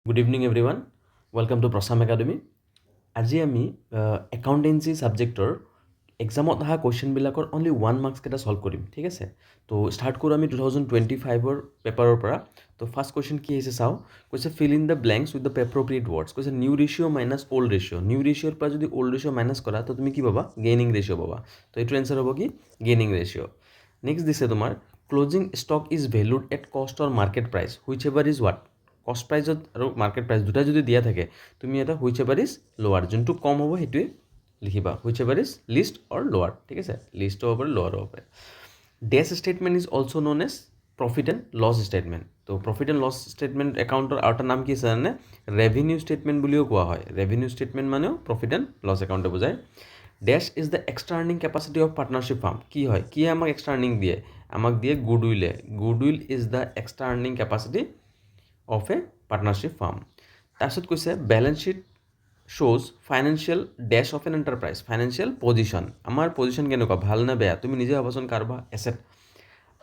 Good evening everyone, welcome to Pracham Academy. আজি আমি accountancy ছাবজেক্টৰ এক্সামত অহা কুৱেশ্যনবিলাকৰ অনলি 1 মাৰ্কছ কেইটা ছল্ভ কৰিম, ঠিক আছে। তো ষ্টাৰ্ট কৰোঁ আমি 2025 পেপাৰৰ পৰা। তো ফাৰ্ষ্ট কুৱেশ্যন কি আহিছে চাওঁ। কৈছে fill in the blanks with the appropriate words. কৈছে new ratio' minus old ratio'. New ৰেচিঅ'ৰ পৰা যদি অল্ড ৰেচিঅ' মাইনাছ কৰা তো তুমি কি পাবা? গেইনিং ৰেচিঅ' পাবা। তো এইটো এনচাৰ হ'ব কি? Gaining ratio'. নেক্সট দিছে তোমাৰ closing stock is valued at cost or market price whichever is what. Cost প্ৰাইজত আৰু মাৰ্কেট প্ৰাইচ দুটাই যদি দিয়া থাকে তুমি এটা হুইচ এভাৰ ইজ লোৱাৰ, যোনটো কম হ'ব সেইটোৱে লিখিবা। Whichever is least or lower, ঠিক আছে। লিষ্ট হ'ব পাৰে, লোৱাৰ হ'ব পাৰে। Dash statement is also' known as profit and loss statement. তো প্ৰফিট এণ্ড লছ ষ্টেটমেণ্ট একাউণ্টৰ আৰু এটা নাম কি আছে জানে? ৰেভিনিউ ষ্টেটমেণ্ট বুলিও কোৱা হয়। ৰেভিনিউ ষ্টেটমেণ্ট মানেও প্ৰফিট এণ্ড লছ একাউণ্টে বুজায়। Dash is the extra earning capacity of partnership firm. কি হয়? কিয়ে আমাক এক্সট্ৰা আৰ্নিং দিয়ে? আমাক দিয়ে গুডউইলে। Goodwill is the extra earning capacity of a partnership firm. তাৰপিছত কৈছে বেলেঞ্চ শ্বীট শ্ব'জ financial dash of an enterprise. Financial position, আমাৰ পজিশ্যন কেনেকুৱা, ভাল নে বেয়া? তুমি নিজে ভাবাচোন, কাৰোবাৰ এছেট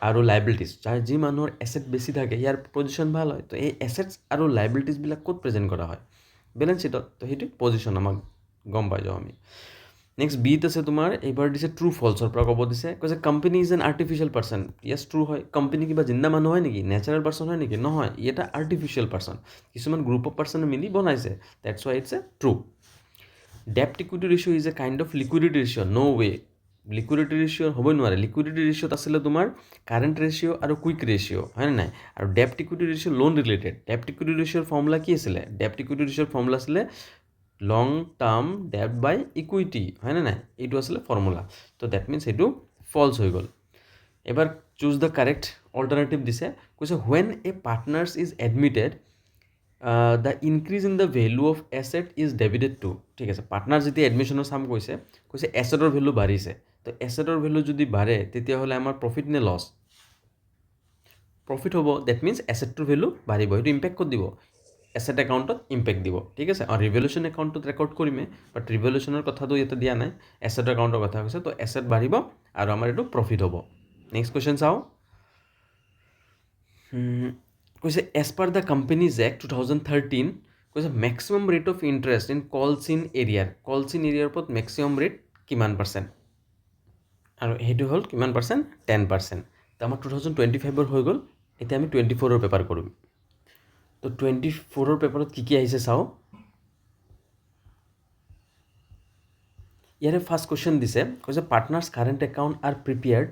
আৰু লাইবিলিটিছ, যি মানুহৰ এছেট বেছি থাকে ইয়াৰ পজিশ্যন ভাল হয়। তো এই এছেটছ আৰু লাইবিলিটিছবিলাক ক'ত প্ৰেজেণ্ট কৰা হয়? বেলেঞ্চ শ্বীটত। তো সেইটো পজিশ্যন আমাক গম পাই যাওঁ আমি। নেক্সট বিত আছে তোমাৰ, এইবাৰ দিছে ট্ৰু ফল্ছৰ পৰা ক'ব দিছে। কৈছে company is an artificial person. Yes, true হয়। কোম্পানী কিবা জিন্দা মানুহ হয় নেকি? নেচাৰেল পাৰ্চন হয় নেকি? নহয়, ই এটা আৰ্টিফিচিয়েল পাৰ্চন। কিছুমান গ্ৰুপ অফ পাৰ্চনে মিলি বনাইছে। That's why it's a true. ডেপ্ট equity ratio' is a kind of liquidity ratio'. No' way, liquidity ratio' হ'বই নোৱাৰে। লিকুইডিটি ৰেচিঅ'ত আছিলে তোমাৰ কাৰেণ্ট ৰেচিঅ' আৰু কুইক ৰেচিঅ', হয়নে নাই? আৰু ডেপ্ট ইকুইটি ৰেচিঅ' লোন ৰিলেটেড। ডেপ্ট ইকুইটি ৰেচিঅ'ৰ ফৰ্মুলা কি আছিলে? ডেপ্ট ইকুইটি ৰেচিঅ'ৰ ফৰ্মুলা আছিলে লং টাৰ্ম ডেপ্ট বাই ইকুইটি, হয়নে নাই? এইটো আছিলে ফৰ্মুলা। তো ডেট মিনছ এইটো ফল্ছ হৈ গ'ল। এবাৰ চুজ দ্য কাৰেক্ট অল্টাৰনেটিভ দিছে। কৈছে when a partners is admitted the increase in the value of asset is debited two. ঠিক আছে, পাৰ্টনাৰ যেতিয়া এডমিশ্যনৰ চাম কৈছে এছেটৰ ভেলু বাঢ়িছে। তো এছেটৰ ভেলু যদি বাঢ়ে তেতিয়াহ'লে আমাৰ প্ৰফিট নে লছ? প্ৰফিট হ'ব। ডেট মিনছ এছেটটোৰ ভেলু বাঢ়িব। সেইটো ইম্পেক্ট ক'ত দিব? এছেট একাউণ্টত ইম্পেক্ট দিব, ঠিক আছে। আৰু ৰিভলিউশ্যন একাউণ্টত ৰেকৰ্ড কৰিমেই, বাট ৰিভলিউশ্যনৰ কথাটো ইয়াতে দিয়া নাই, এছেট একাউণ্টৰ কথা কৈছে। তো এছেট বাঢ়িব আৰু আমাৰ এইটো প্ৰফিট হ'ব। নেক্সট কুৱেশ্যন চাওঁ। কৈছে as per the companies act 2013, কৈছে maximum rate of interest in calls in arrear. Calls in arrear ওপৰত মেক্সিমাম ৰেট কিমান পাৰ্চেণ্ট? আৰু সেইটো হ'ল কিমান পাৰ্চেণ্ট? 10%। তো আমাৰ 2025 হৈ গ'ল। এতিয়া আমি 24 পেপাৰ কৰিম। তো 24 পেপাৰত কি কি আহিছে চাওঁ। ইয়াৰে ফাৰ্ষ্ট কুৱেশ্যন দিছে, কৈছে partners current account R prepared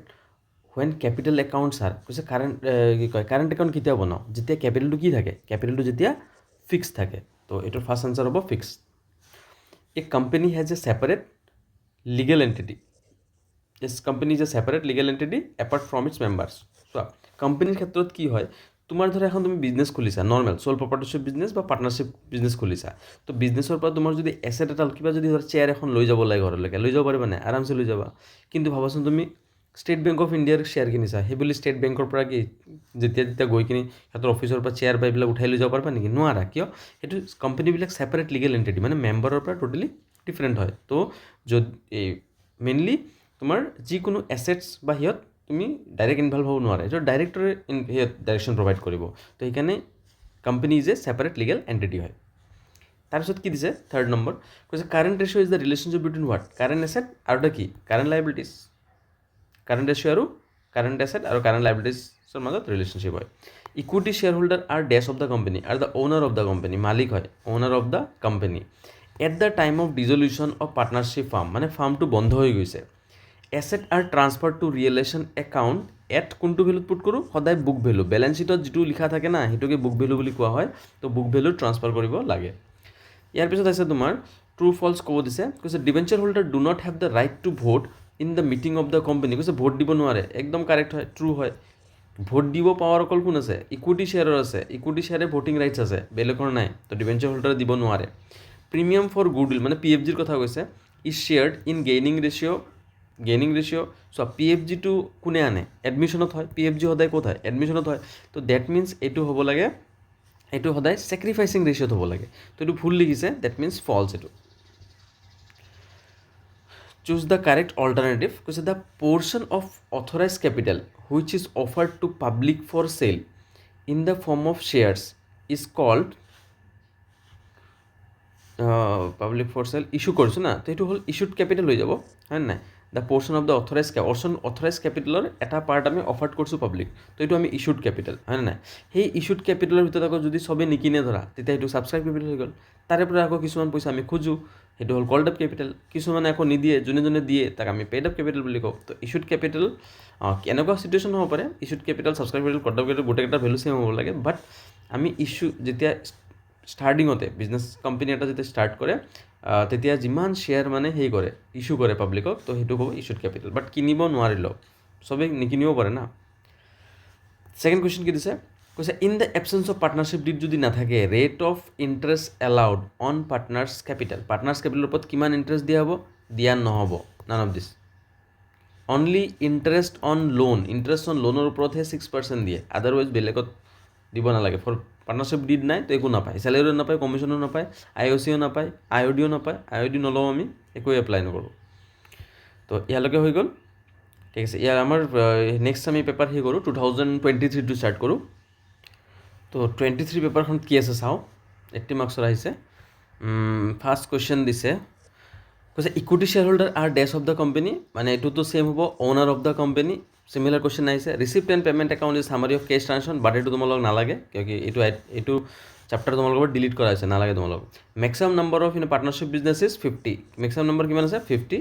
when capital accounts R. কৈছে কাৰেণ্ট একাউণ্ট কেতিয়া বনাওঁ? যেতিয়া কেপিটেলটো কি থাকে? কেপিটেলটো যেতিয়া ফিক্স থাকে। তো এইটোৰ ফাৰ্ষ্ট আনচাৰ হ'ব fix. A company has a separate legal entity. This company is a separate legal entity apart from its members. চোৱা, কোম্পানীৰ ক্ষেত্ৰত কি হয়, তোমাৰ ধৰা এখন তুমি বিজনেছ খুলিছা, নৰ্মেল চ'ল প্ৰপাৰ্টনাৰশ্বিপ বিজনেছ বা পাৰ্টনাৰশ্বিপ বিজনেছ খুলিছা। তো বিজনেছৰ পৰা তোমাৰ যদি এছেট এটা, কিবা যদি ধৰা চেয়াৰ এখন লৈ যাব লাগে ঘৰলৈকে, লৈ যাব পাৰিবা নাই? আৰামছে লৈ যাবা। কিন্তু ভাবাচোন তুমি ষ্টেট বেংক অফ ইণ্ডিয়াৰ শ্বেয়াৰ কিনিছা, সেই বুলি ষ্টেট বেংকৰ পৰা কি যেতিয়া গৈ কিনি সিহঁতৰ অফিচৰ পৰা চেয়াৰ বা এইবিলাক উঠাই লৈ যাব পাৰিবা নেকি? নোৱাৰা। কিয়? সেইটো কোম্পানীবিলাক ছেপাৰেট লিগেল এণ্টিটি, মানে মেম্বাৰৰ পৰা টোটেলি ডিফাৰেণ্ট হয়। তো এই মেইনলি তোমাৰ যিকোনো এছেটছ বা সিহঁত তুমি ডাইৰেক্ট ইনভল্ভ হ'ব নোৱাৰে। সেইটো ডাইৰেক্টৰে সিহঁত ডাইৰেকশ্যন প্ৰভাইড কৰিব। তো সেইকাৰণে company is a separate legal entity হয়। তাৰপিছত কি দিছে? থাৰ্ড নম্বৰ কৈছে current ratio' is the relationship between what? Current asset আৰু এটা কি? Current liabilities. কাৰেণ্ট ৰেচিঅ' আৰু কাৰেণ্ট এছেট আৰু কাৰেণ্ট লাইবিলিটিছৰ মাজত ৰিলেশ্যনশ্বিপ হয়। Equity share holder are dash of the company, আৰু the owner of the company, মালিক হয়, owner of the company. At the time of dissolution of partnership farm, মানে ফাৰ্মটো বন্ধ হৈ গৈছে। Asset are transfer to realisation account at কোনটো ভেলুত পুট কৰোঁ? সদায় বুক ভেলু। বেলেঞ্চ শ্বীটত যিটো লিখা থাকে না, সেইটোকে বুক ভেলু বুলি কোৱা হয়। তো বুক ভেলু ট্ৰান্সফাৰ কৰিব লাগে। ইয়াৰ পিছত আছে তোমাৰ ট্ৰু ফল্ছ ক'ব দিছে। কৈছে debenture holder do not have the right to vote in the meeting of the company. কৈছে ভোট দিব নোৱাৰে। একদম কাৰেক্ট হয়, ট্ৰু হয়। ভোট দিব পাৱাৰ অকল কোন আছে? ইকুইটি শ্বেয়াৰৰ আছে। ইকুইটি শ্বেয়াৰে ভোটিং ৰাইটছ আছে, বেলেগৰ নাই। তো ডিবেঞ্চাৰ হোল্ডাৰে দিব নোৱাৰে। প্ৰিমিয়াম ফৰ গুডউইল, মানে পি এফ জিৰ কথা কৈছে, is shared in gaining ratio'. Gaining ratio' চোৱা, পি এফ জিটো কোনে আনে? এডমিশ্যনত হয়। পি এফ জি সদায় ক'ত হয়? এডমিশ্যনত হয়। তো ডেট মিনছ এইটো হ'ব লাগে, এইটো সদায় ছেক্ৰিফাইচিং ৰেচিঅ'ত হ'ব লাগে। তো এইটো ভুল লিখিছে, ডেট মিনছ ফল্ছ এইটো। Choose the correct alternative. কৈছে the portion of authorise capital which is offered to public for sale in the form of shares is called public for sale issue কৰিছোঁ না, তো সেইটো হ'ল ইছ্যুড কেপিটেল হৈ যাব, হয় নাই? The portion of the authorise কেপিটেলৰ এটা পাৰ্ট আমি অফাৰ্ড কৰিছোঁ পাব্লিক, তো এইটো আমি ইছ্যুড কেপিটেল, হয় নাই? সেই ইছ্যুড কেপিটেলৰ ভিতৰত আকৌ যদি চবেই নিকিনে ধৰা, তেতিয়া সেইটো ছাবস্ক্ৰাইব কেপিটেল হৈ গ'ল। তাৰে পৰা আকৌ কিছুমান পইচা আমি খোজোঁ, সেইটো হ'ল কল্ড আপ কেপিটেল। কিছুমানে আকৌ নিদিয়ে, যোনে দিয়ে তাক আমি পেইড আপ কেপিটেল বুলি কওঁ। তো ইছ্যুড কেপিটেল এনেকুৱা চিটুৱেশ্যন হ'ব পাৰে, issued capital, subscribed capital, called up capital গোটেইকেইটা ভেলু চেম হ'ব লাগে, বাট আমি যেতিয়া ষ্টাৰ্টিঙতে বিজনেছ কোম্পানী এটা যেতিয়া ষ্টাৰ্ট কৰে, তেতিয়া যিমান শ্বেয়াৰ মানে কৰে ইছ্যু কৰে পাব্লিকক, তো সেইটো হ'ব ইছ্যুড কেপিটেল। বাট কিনিব নোৱাৰিলেও, চবেই নিকিনিব পাৰে না। ছেকেণ্ড কুৱেশ্যন কি দিছে, কৈছে in the absence of partnership deed যদি নাথাকে, rate of interest allowed on partners capital, partners কেপিটেলৰ ওপৰত কিমান ইণ্টাৰেষ্ট দিয়া হ'ব? দিয়া নহ'ব, none of this. Only interest on লোনৰ ওপৰতহে 6% দিয়ে, আদাৰৱাইজ বেলেগত দিব নালাগে। ফৰ পাৰ্টনাৰশ্বিপ ডিড নাই, তো একো নাপায়, চেলেৰিও নাপায়, কমিশ্যনো নাপায়, IOCও নাপায়, IODও নাপায়। IOD নলওঁ আমি, একোৱে এপ্লাই নকৰোঁ। তো ইয়ালৈকে হৈ গ'ল, ঠিক আছে। ইয়াৰ আমাৰ নেক্সট আমি পেপাৰ কৰোঁ 2023 ষ্টাৰ্ট কৰোঁ। তো 23 পেপাৰখন কি আছে চাওঁ, 80 মাৰ্কছৰ আহিছে। ফাৰ্ষ্ট কুৱেশ্যন দিছে, কৈছে equity share holder are dash of the company, মানে এইটোতো ছেইম হ'ব, owner of the company. Similar question আহিছে, receipt and payment account is summary of cash transaction, but এইটো তোমালোকক নালাগে, কিয় এইটো চেপ্টাৰ তোমালোকৰ ডিলিট কৰা হৈছে, নালাগে তোমালোকক। Maximum number of partnership business is 50, maximum number কিমান আছে? 50।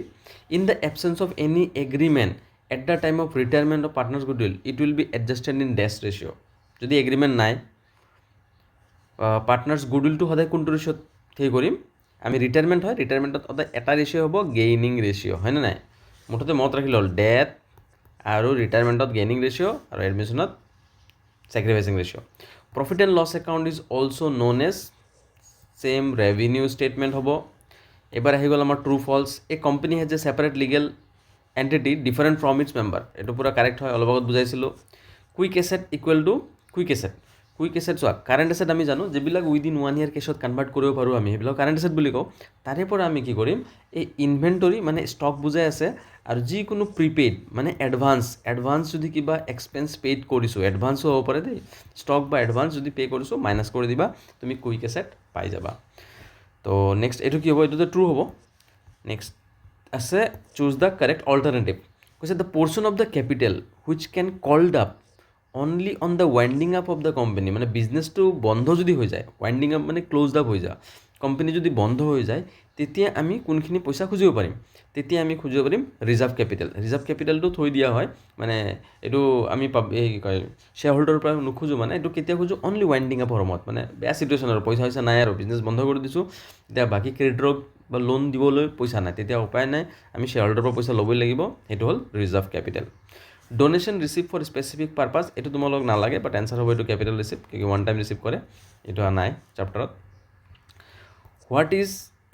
In the absence of any agreement at the time of retirement of partners goodwill, it will be adjusted in these ratio'. যদি agreement নাই, partners গুডউইলটো সদায় কোনটো ৰেচিঅ'ত কৰিম আমি? Retirement হয়, ৰিটায়াৰমেণ্টত সদায় এটা ৰেচিঅ' হ'ব, গেইনিং ৰেচিঅ', হয়নে নাই? মুঠতে মনত ৰাখিলে হ'ল, ডেথ আৰু ৰিটায়াৰমেণ্টত গেইনিং ৰেচিঅ' আৰু এডমিশ্যনত sacrificing ratio'. Profit and loss account is also' known as, same revenue statement হ'ব। এবাৰ আহি গ'ল আমাৰ true false, a company has a separate legal entity different from its member, এইটো পূৰা কাৰেক্ট হয়, অলপ আগত বুজাইছিলোঁ। Quick asset equal to quick asset চোৱা, কাৰেণ্ট এছেট আমি জানো, যিবিলাক উইদিন 1 year কেছত কনভাৰ্ট কৰিব পাৰোঁ আমি, সেইবিলাক কাৰেণ্ট এছেট বুলি কওঁ। তাৰে পৰা আমি কি কৰিম, এই ইনভেণ্টৰী মানে ষ্টক বুজাই আছে, আৰু যিকোনো প্ৰিপেইড মানে এডভান্স যদি কিবা এক্সপেঞ্চ পেইড কৰিছোঁ, এডভান্সো হ'ব পাৰে দেই, ষ্টক বা এডভান্স যদি পে' কৰিছোঁ, মাইনাছ কৰি দিবা, তুমি কুইক এছেট পাই যাবা। তো নেক্সট এইটো কি হ'ব, এইটোতো ট্ৰু হ'ব। নেক্সট আছে, চুজ দ্য কাৰেক্ট অল্টাৰনেটিভ। কৈছে the portion of the capital which can called up only on the winding up of the company, মানে বিজনেছটো বন্ধ যদি হৈ যায়, ৱাইণ্ডিং আপ মানে ক্ল'জ আপ হৈ যায়, কোম্পানী যদি বন্ধ হৈ যায়, তেতিয়া আমি কোনখিনি পইচা খুজিব পাৰিম? তেতিয়া আমি খুজিব পাৰিম ৰিজাৰ্ভ কেপিটেলটো থৈ দিয়া হয়, মানে এইটো আমি কি কয় শ্বেয়াৰ হোল্ডাৰৰ পৰা নোখোজোঁ, মানে এইটো কেতিয়া খোজোঁ? অনলি ৱাইণ্ডিং আপৰ সময়ত, মানে বেয়া চিটুৱেশ্যন আৰু পইচা নাই আৰু বিজনেছ বন্ধ কৰি দিছোঁ, এতিয়া বাকী ক্ৰেডিটৰক বা লোন দিবলৈ পইচা নাই, তেতিয়া উপায় নাই, আমি শ্বেয়াৰ হোল্ডাৰৰ পৰা পইচা ল'বই লাগিব, সেইটো হ'ল reserve capital. Donation receive for specific purpose, এইটো তোমালোক নালাগে, বাট এনচাৰ হ'ব এইটো কেপিটেল ৰিচিভ, কিয় ওৱান টাইম ৰিচিভ কৰে, এইটো নাই চেপ্টাৰত। What is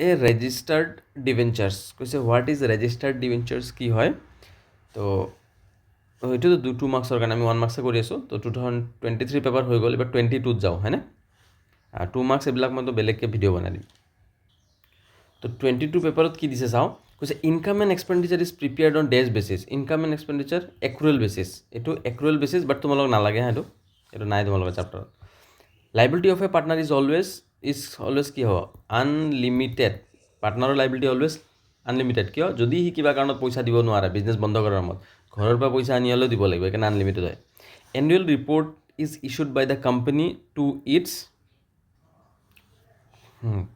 a registered debentures, কৈছে হোৱাট ইজ ৰেজিষ্টাৰ্ড ডিভেঞ্চাৰ্ছ কি হয়? তো এইটোতো 2 মাৰ্কছৰ কাৰণে আমি 1 মাৰ্কছে কৰি আছোঁ। তো 2023 পেপাৰ হৈ গ'ল, এবাৰ 22ত যাওঁ, হয়নে? 2 মাৰ্কছ এইবিলাক মইতো বেলেগকৈ ভিডিঅ' বনাই দিম। তো 22 পেপাৰত কি দিছে চাওঁ, কৈছে income and expenditure is prepared on dash basis, income and expenditure accrual basis, এইটো এক্ৰুৱেল বেচিছ, বাট তোমালোক নালাগে, এইটো নাই তোমালোকৰ চেপ্টাৰত। Liability of a partner is always কি হ'ব? আনলিমিটেড, পাৰ্টনাৰৰ লাইবিলিটি অলৱেজ আনলিমিটেড, কিয়? যদি সি কিবা কাৰণত পইচা দিব নোৱাৰে, বিজনেছ বন্ধ কৰাৰ সময়ত, ঘৰৰ পৰা পইচা আনি হ'লেও দিব লাগিব, সেইকাৰণে আনলিমিটেড হয়। Annual report is issued by the company to its,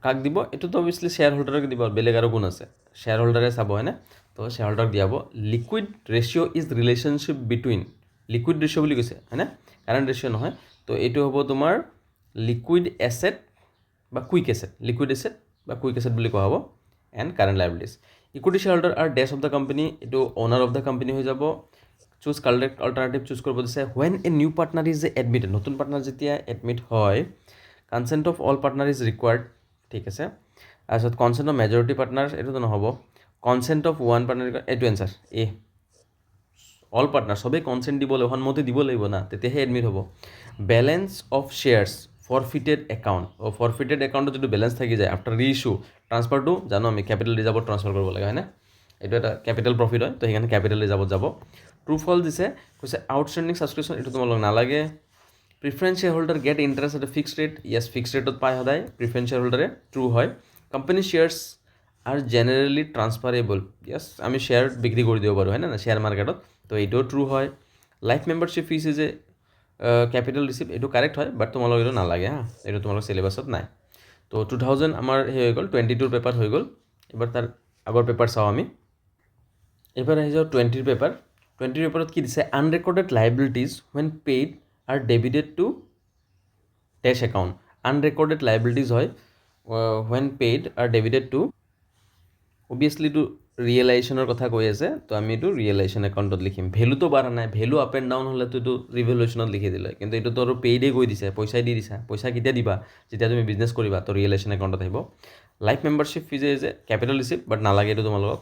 কাক দিব? এইটোতো অবভিয়াছলি শ্বেয়াৰ হোল্ডাৰক দিব, বেলেগ আৰু কোন আছে? শ্বেয়াৰ হোল্ডাৰে চাব, হয়নে? তো শ্বেয়াৰ হোল্ডাৰক দিয়াব। Liquid ratio' is relationship between, liquid ratio' বুলি কৈছে, হয়নে? কাৰেণ্ট ৰেচিঅ' নহয়, তো এইটো হ'ব তোমাৰ লিকুইড এছেট বা কুইক এছেট, বুলি কোৱা হ'ব, and current liabilities. Equity share holder আৰু ডেছ অফ দ্য কোম্পানী, এইটো অ'নাৰ অফ দ্য কোম্পানী হৈ যাব। চুজ কাৰেক্ট অল্টাৰনেটিভ চুজ কৰিব দিছে। When a new partner is admitted, নতুন পাৰ্টনাৰ যেতিয়া এডমিট হয়, consent of all partner is required, ঠিক আছে। তাৰপিছত কনচেণ্ট অফ মেজৰিটি পাৰ্টনাৰ, এইটোতো নহ'ব। কনচেণ্ট অফ ওৱান পাৰ্টনাৰ, এইটো এনচাৰ এ, অল পাৰ্টনাৰ চবেই কনচেণ্ট দিব লাগিব, সন্মতি দিব লাগিব না, তেতিয়াহে এডমিট হ'ব। বেলেঞ্চ অফ শ্বেয়াৰ্ছ ফৰফিটেড একাউণ্টত যদি বেলেঞ্চ থাকি যায় আফটাৰ ৰি ইছ্যু, ট্ৰান্সফাৰটো জানো আমি কেপিটেল ৰিজাৰ্ভত ট্ৰান্সফাৰ কৰিব লাগে, হয়নে? এইটো এটা কেপিটেল প্ৰফিট হয়, তো সেইকাৰণে কেপিটেল ৰিজাৰ্ভত যাব। ট্ৰু ফল দিছে, কৈছে আউটষ্টেণ্ডিং ছাবস্ক্ৰিপশ্যন, এইটো তোমালোক নালাগে। Preference share holder get interest at a fixed rate, fixed ৰেটত পায় সদায় প্ৰিফাৰেঞ্চ শ্বেয়াৰ হোল্ডাৰে, ট্ৰু হয়। Company shares are generally transferable yes আমি শ্বেয়াৰ বিক্ৰী কৰি দিব পাৰোঁ হয় না শ্বেয়াৰ মাৰ্কেটত তো এইটোও ট্ৰু হয় life membership fees is a capital receipt এইটো কাৰেক্ট হয় বাট তোমালোক এইটো নালাগে হা এইটো তোমালোকৰ চিলেবাছত নাই তো 2000 আমাৰ সেই হৈ গ'ল 22ৰ পেপাৰ হৈ গ'ল এবাৰ তাৰ আগৰ পেপাৰ চাওঁ আমি এবাৰ আহি যাওঁ 20ৰ পেপাৰত কি দিছে unrecorded liabilities when paid are debited to dash account unrecorded liabilities হয় when paid are debited to obviously এইটো ৰিয়েলাইজেশ্যনৰ কথা কৈ আছে তো আমি এইটো ৰিয়েলাইজেশ্যন একাউণ্টত লিখিম ভেলুটো বাঢ়া নাই ভেলু আপ এণ্ড ডাউন হ'লেতো এইটো ৰিভেলুশ্যনত লিখি দিলে কিন্তু এইটোতো আৰু পেইডে কৈ দিছে পইচাই দি দিছা পইচা কেতিয়া দিবা যেতিয়া তুমি বিজনেছ কৰিবা তো ৰিয়েলাইজেশ্যন একাউণ্টত আহিব life membership fees is a capital receipt but নালাগে এইটো তোমালোকক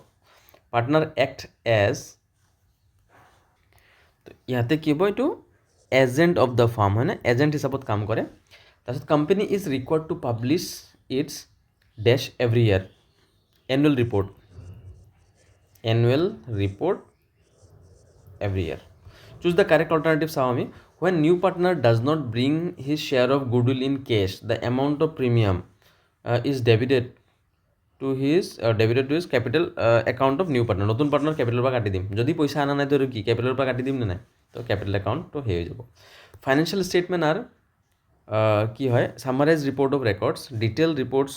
পাৰ্টনাৰ এক্ট এজ ইয়াতে কি হ'ব এইটো এজেণ্ট অফ দ্য ফাৰ্ম হয়নে এজেণ্ট হিচাপত কাম কৰে তাৰপিছত company is required to publish its ডেছ every year annual report every year choose the correct alternative চাওঁ আমি when new partner does not bring his share of goodwill in cash the amount of premium is debited to his capital account of new partner নতুন partner কেপিটেলৰ পৰা কাটি দিম যদি পইচা আনা নাই তো কি কেপিটেলৰ পৰা কাটি দিম নে নাই তো কেপিটেল একাউণ্ট তো সেই হৈ যাব ফাইনেন্সিয়েল ষ্টেটমেণ্ট আৰু কি হয় summarise report of records detail reports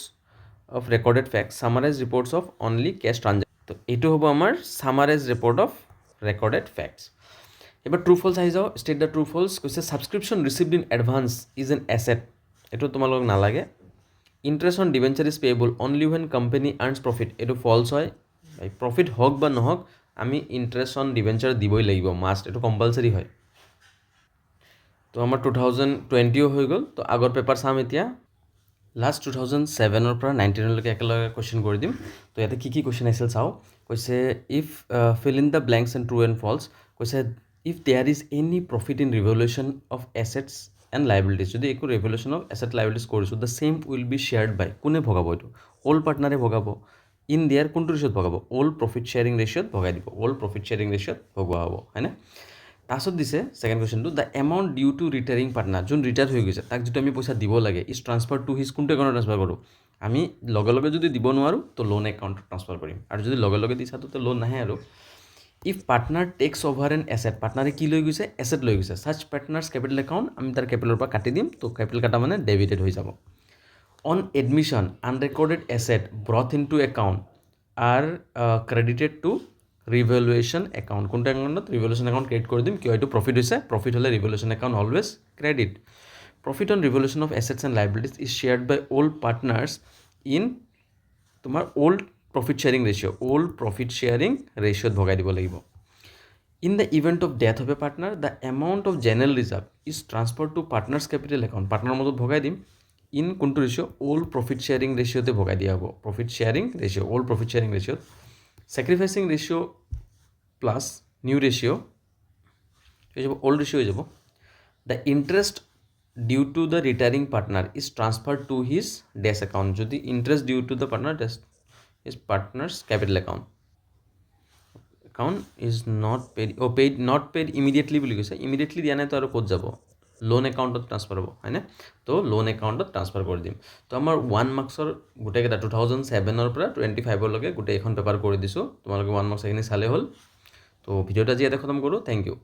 of recorded facts summarize reports of only cash transaction তো এইটো হ'ব আমাৰ summarize report of recorded facts এবাৰ ট্ৰু ফলছ আহি যাওঁ ষ্টেট দ্য ট্ৰু ফলছ কৈছে subscription received in advance is an asset এইটো তোমালোকক নালাগে interest on debenture is payable only when company earns profit এইটো ফলছ হয় প্ৰফিট হওক বা নহওক আমি ইণ্টাৰেষ্ট অন ডিভেঞ্চাৰ দিবই লাগিব মাষ্ট এইটো কম্পালচৰি হয় তো আমাৰ 2020 হৈ গ'ল তো আগৰ পেপাৰ চাম এতিয়া লাষ্ট 2007 পৰা 19লৈকে একেলগে কুৱেশ্যন কৰি দিম তো ইয়াতে কি কুৱেশ্যন আহিছিল চাওঁ কৈছে if fill in the blanks and true and false কৈছে if there is any profit in revaluation of assets and liabilities যদি একো ৰিভলিউশ্যন অফ এছেট লাইবিলিটিজ কৰিছোঁ the same will be shared by কোনে ভগাব এইটো অল পাৰ্টনাৰে ভগাব in দিয়াৰ কোনটো ৰেচিঅ'ত ভগাব অল প্ৰফিট শ্বেয়াৰিং ৰেচিঅ'ত ভগাই দিব অল প্ৰফিট শ্বেয়াৰিং ৰেচিঅ'ত ভগোৱা হ'ব হয়নে তাৰপিছত দিছে ছেকেণ্ড কুৱেশ্যনটো the amount due to retiring partner যোন ৰিটায়াৰ হৈ গৈছে তাক যিটো আমি পইচা দিব লাগে ইজ ট্ৰান্সফাৰ টু হিজ কোনটো একাউণ্টত ট্ৰান্সফাৰ কৰোঁ আমি লগে লগে যদি দিব নোৱাৰোঁ তো লোন একাউণ্টত ট্ৰান্সফাৰ কৰিম আৰু যদি লগে লগে দিছাতো তো লোন নাহে আৰু if partner takes over an asset পাৰ্টনাৰে কি লৈ গৈছে এছেট লৈ গৈছে ছাচ পাৰ্টনাৰ্ছ কেপিটেল একাউণ্ট আমি তাৰ কেপিটেলৰ পৰা কাটি দিম তো কেপিটেল কাটা মানে ডেবিটেড হৈ যাব on admission unrecorded asset brought into account are credited to revaluation account কোনটো একাউণ্টত ৰিভেলুৱেশ্যন একাউণ্ট ক্ৰিয়েট কৰি দিম কিয় এইটো প্ৰফিট হৈছে প্ৰফিট হ'লে revaluation account always credit profit on revaluation of assets and liabilities is shared by all partners in তোমাৰ old profit sharing ৰেচিঅ'ত ভগাই দিব লাগিব in the event of death of a partner the amount of general reserve is transfer to partners capital account পাৰ্টনাৰৰ মাজত ভগাই দিম in কোনটো ৰেচিঅ' অল্ড প্ৰফিট শ্বেয়াৰিং ৰেচিঅ'তে ভগাই দিয়া হ'ব প্ৰফিট শ্বেয়াৰিং ৰেচিঅ'ত sacrificing ratio plus new ratio হৈ যাব old ratio হৈ যাব the interest due to the retiring partner is transferred to his desk account যদি interest due to the partner his partner's capital account is not paid immediately বুলি কৈছে immediately দিয়া নাই তো আৰু ক'ত যাব লোন একাউণ্টত ট্ৰান্সফাৰ হ'ব হয়নে তো লোন একাউণ্টত ট্ৰান্সফাৰ কৰি দিম তো আমাৰ 1 মাৰ্কছৰ গোটেইকেইটা 2007 পৰা 25লৈকে গোটেই এখন পেপাৰ কৰি দিছোঁ তোমালোকে 1 মাৰ্কছ এইখিনি চালে হ'ল তো ভিডিঅ'টো আজি ইয়াতে খতম কৰোঁ থেংক ইউ